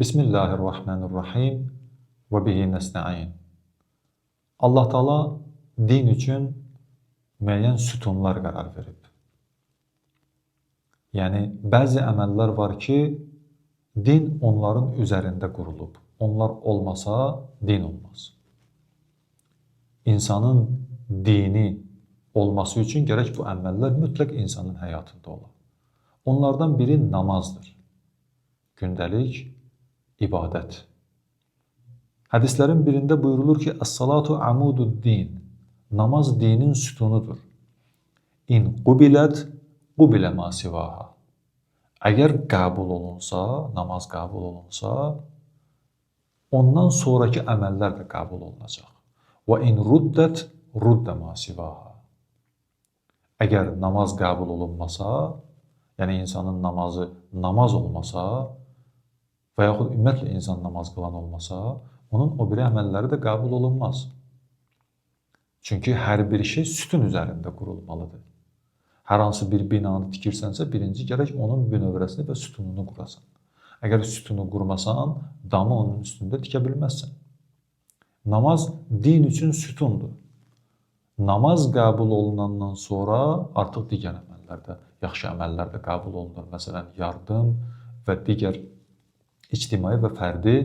Bismillahirrahmanirrahim və bihi nəstəin. Allah Taala din üçün müəyyən sütunlar qərar verib. Yəni, bəzi əməllər var ki, din onların üzərində qurulub. Onlar olmasa, din olmaz. İnsanın dini olması üçün gərək bu əməllər mütləq insanın həyatında ola. Onlardan biri namazdır. Gündəlik ibadət. Hədislərin birində buyurulur ki, Əs-salatu amudud-din. Namaz dinin sütunudur. İn qubilət, qubilə ma sivaha. Əgər qəbul olunsa, namaz qəbul olunsa, ondan sonraki əməllər də qəbul olunacaq. Və in ruddət, ruddə ma sivaha. Əgər namaz qəbul olunmasa, yəni insanın namazı namaz olmasa və yaxud ümumiyyətlə insan namaz qılan olmasa, onun o biri əməlləri də qəbul olunmaz. Çünki hər bir şey sütun üzərində qurulmalıdır. Hər hansı bir binanı tikirsənsə, birinci gərək onun bünövrəsini və sütununu qurasan. Əgər sütunu qurmasan, damı onun üstündə tikə bilməzsən. Namaz din üçün sütundur. Namaz qəbul olunandan sonra artıq digər əməllər də, yaxşı əməllər də qəbul olunur. Məsələn, yardım və digər ictimai və fərdi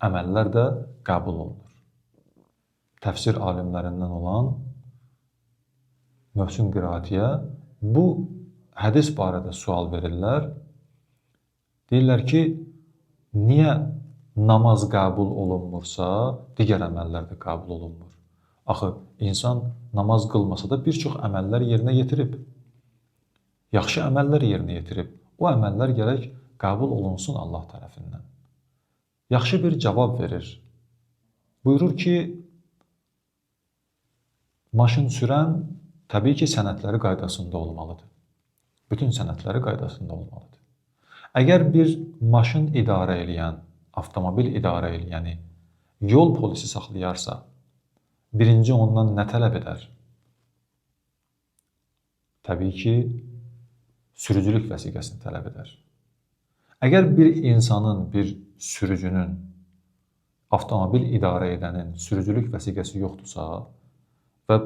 əməllər də qəbul olunur. Təfsir alimlərindən olan Mövsüm Qiraatiyə bu hədis barədə sual verirlər. Deyirlər ki, niyə namaz qəbul olunmursa, digər əməllər də qəbul olunmur? Axı, insan namaz qılmasa da bir çox əməllər yerinə yetirib. Yaxşı əməllər yerinə yetirib. O əməllər gərək qəbul olunsun Allah tərəfindən. Yaxşı bir cavab verir. Buyurur ki, maşın sürən təbii ki, sənədləri qaydasında olmalıdır. Bütün sənədləri qaydasında olmalıdır. Əgər bir maşın idarə edən, avtomobil idarə edəni yol polisi saxlayarsa, birinci ondan nə tələb edər? Təbii ki, sürücülük vəsiqəsini tələb edər. Əgər bir insanın, bir sürücünün, avtomobil idarə edənin sürücülük vəsiqəsi yoxdursa və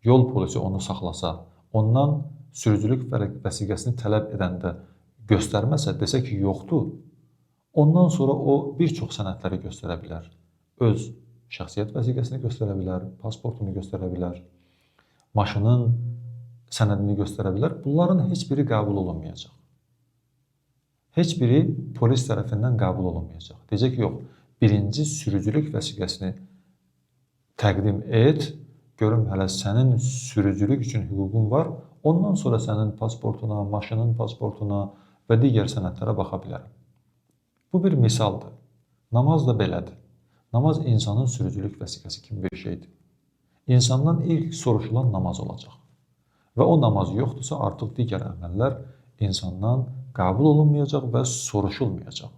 yol polisi onu saxlasa, ondan sürücülük vəsiqəsini tələb edəndə göstərməsə, desə ki, yoxdur, ondan sonra o bir çox sənədləri göstərə bilər. Öz şəxsiyyət vəsiqəsini göstərə bilər, pasportunu göstərə bilər, maşının sənədini göstərə bilər. Bunların heç biri qəbul olunmayacaq. Heç biri polis tərəfindən qəbul olunmayacaq. Deyəcək ki, yox, birinci sürücülük vəsiqəsini təqdim et, görüm hələ sənin sürücülük üçün hüququn var, ondan sonra sənin pasportuna, maşının pasportuna və digər sənədlərə baxa bilərəm. Bu bir misaldır. Namaz da belədir. Namaz insanın sürücülük vəsiqəsi kimi bir şeydir. İnsandan ilk soruşulan namaz olacaq. Və o namaz yoxdursa, artıq digər əməllər insandan qəbul olunmayacaq və soruşulmayacaq.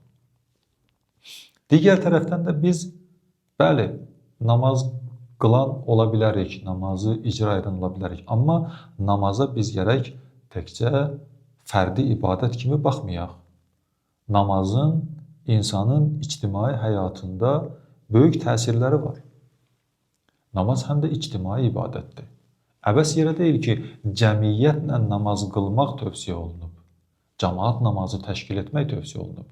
Digər tərəfdən də biz, bəli, namaz qılan ola bilərik, namazı icra edən ola bilərik. Amma namaza biz gərək təkcə fərdi ibadət kimi baxmayaq. Namazın insanın ictimai həyatında böyük təsirləri var. Namaz həm də ictimai ibadətdir. Əbəs yerə deyil ki, cəmiyyətlə namaz qılmaq tövsiyə olunub. Cəmaat namazı təşkil etmək tövsiyə olunub.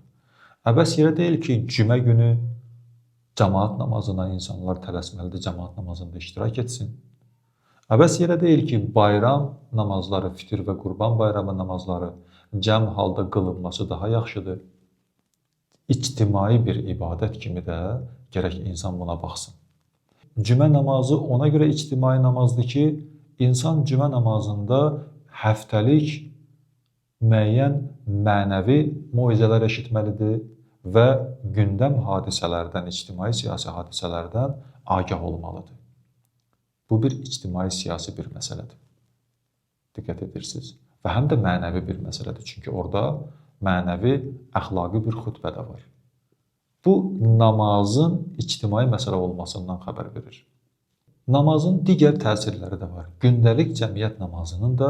Əbəs yerə deyil ki, cümə günü cəmaat namazına insanlar tələsməlidir, cəmaat namazında iştirak etsin. Əbəs yerə deyil ki, bayram namazları, fitir və qurban bayramı namazları cəm halda qılınması daha yaxşıdır. İctimai bir ibadət kimi də gərək insan buna baxsın. Cümə namazı ona görə ictimai namazdır ki, insan cümə namazında həftəlik müəyyən mənəvi moizələr eşitməlidir və gündəm hadisələrdən, ictimai siyasi hadisələrdən agah olmalıdır. Bu bir ictimai siyasi bir məsələdir. Diqqət edirsiniz. Və həm də mənəvi bir məsələdir. Çünki orada mənəvi, əxlaqi bir xütbə də var. Bu, namazın ictimai məsələ olmasından xəbər verir. Namazın digər təsirləri də var. Gündəlik cəmiyyət namazının da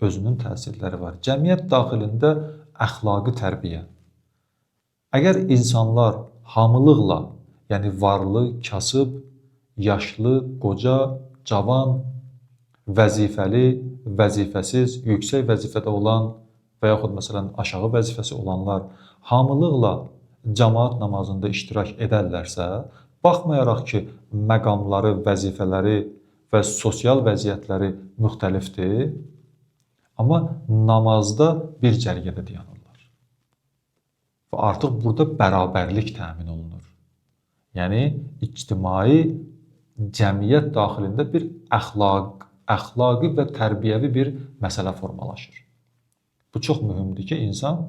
özünün təsirləri var. Cəmiyyət daxilində əxlaqi tərbiyə, Əgər insanlar hamılıqla, yəni varlı, kasıb, yaşlı, qoca, cavan, vəzifəli, vəzifəsiz, yüksək vəzifədə olan və yaxud məsələn aşağı vəzifəsi olanlar hamılıqla cəmaət namazında iştirak edərlərsə, baxmayaraq ki, məqamları, vəzifələri və sosial vəziyyətləri müxtəlifdir, amma namazda bir cərgədə dayanırlar. Və artıq burada bərabərlik təmin olunur. Yəni, ictimai cəmiyyət daxilində bir əxlaqi və tərbiyəvi bir məsələ formalaşır. Bu çox mühümdür ki, insan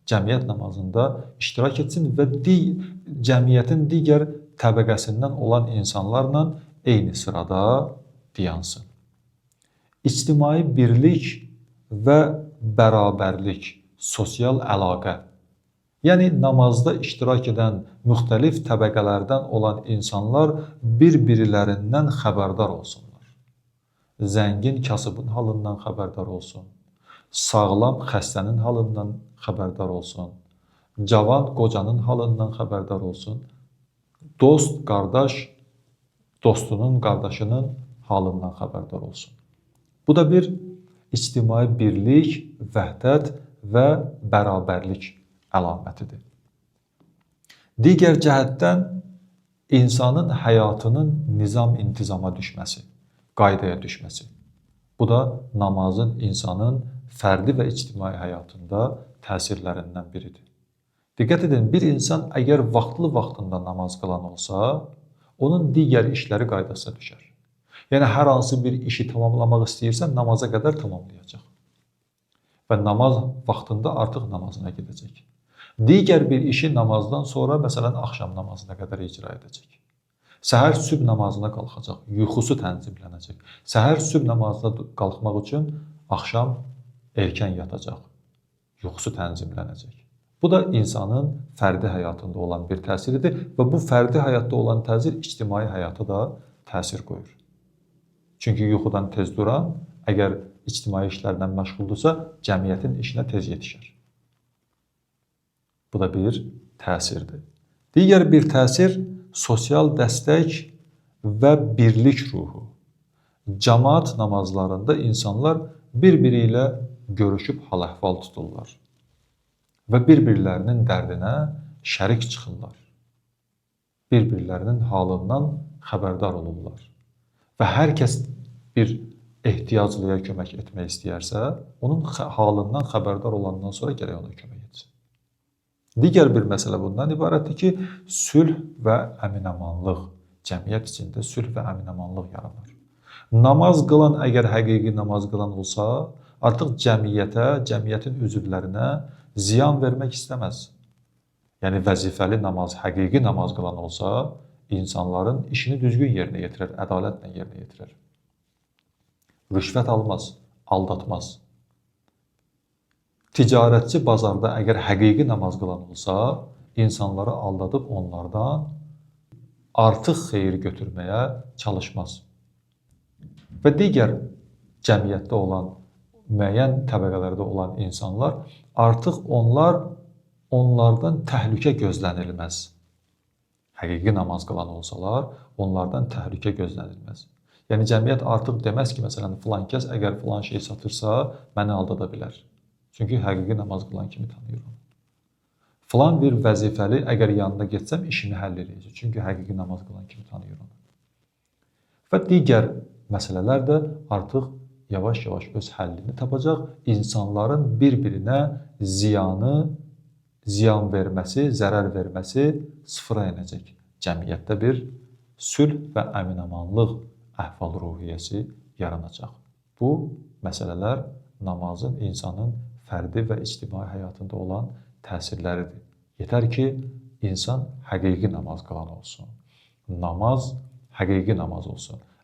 cəmiyyət namazında iştirak etsin və cəmiyyətin digər təbəqəsindən olan insanlarla eyni sırada dayansın. İctimai birlik və bərabərlik, sosial əlaqə, yəni namazda iştirak edən müxtəlif təbəqələrdən olan insanlar bir-birilərindən xəbərdar olsunlar. Zəngin kasıbın halından xəbərdar olsun, sağlam xəstənin halından xəbərdar olsun, cavan qocanın halından xəbərdar olsun, dost, qardaş, dostunun, qardaşının halından xəbərdar olsun. Bu da bir ictimai birlik, vəhdət və bərabərlik əlamətidir. Digər cəhətdən insanın həyatının nizam-intizama düşməsi, qaydaya düşməsi. Bu da namazın insanın fərdi və ictimai həyatında təsirlərindən biridir. Diqqət edin, bir insan əgər vaxtında namaz qılan olsa, onun digər işləri qaydasına düşər. Yəni, hər hansı bir işi tamamlamaq istəyirsə, namaza qədər tamamlayacaq. Və namaz vaxtında artıq namazına gedəcək. Digər bir işi namazdan sonra, məsələn, axşam namazına qədər icra edəcək. Səhər sübh namazına qalxacaq, yuxusu tənzimlənəcək. Səhər sübh namazına qalxmaq üçün axşam erkən yatacaq, yuxusu tənzimlənəcək. Bu da insanın fərdi həyatında olan bir təsiridir və bu fərdi həyatda olan təsir ictimai həyata da təsir qoyur. Çünki yuxudan tez duran, əgər ictimai işlərlə məşğuldursa, cəmiyyətin işinə tez yetişər. Bu da bir təsirdir. Digər bir təsir sosial dəstək və birlik ruhu. Cəmaət namazlarında insanlar bir-biri ilə görüşüb hal-əhval tuturlar və bir-birlərinin dərdinə şərik çıxırlar. Bir-birlərinin halından xəbərdar olurlar. Və hər kəs bir ehtiyaclıya kömək etmək istəyərsə, onun halından xəbərdar olandan sonra gərək ona kömək etsin. Digər bir məsələ bundan ibarətdir ki, sülh və əmin-amanlıq, cəmiyyət içində sülh və əmin-amanlıq yaranır. Namaz qılan əgər həqiqi namaz qılan olsa, artıq cəmiyyətin üzvlərinə ziyan vermək istəməz. Yəni, vəzifəli namaz, həqiqi namaz qılan olsa, insanların işini düzgün yerinə yetirər, ədalətlə yerinə yetirər. Rüşvət almaz, aldatmaz. Ticarətçi bazarda əgər həqiqi namaz qılan olsa, insanları aldadıb onlardan artıq xeyir götürməyə çalışmaz. Və digər cəmiyyətdə olan, müəyyən təbəqələrdə olan insanlar, artıq onlardan təhlükə gözlənilməz. Həqiqi namaz qılan olsalar, onlardan təhlükə gözlənilməz. Yəni, cəmiyyət artıq deməz ki, məsələn, filan kəs əgər filan şey satırsa, məni aldada bilər. Çünki həqiqi namaz qılan kimi tanıyır onu. Filan bir vəzifəli əgər yanına getsəm, işimi həll edəcək. Çünki həqiqi namaz qılan kimi tanıyır onu. Və digər məsələlər də artıq yavaş-yavaş öz həllini tapacaq. İnsanların bir-birinə ziyan verməsi, zərər verməsi sıfıra enəcək. Cəmiyyətdə bir sülh və əmin-amanlıq əhval-ruhiyyəsi yaranacaq. Bu məsələlər namazın insanın fərdi və ictimai həyatında olan təsirləridir. Yetər ki, insan həqiqi namaz qılan olsun. Namaz həqiqi namaz olsun.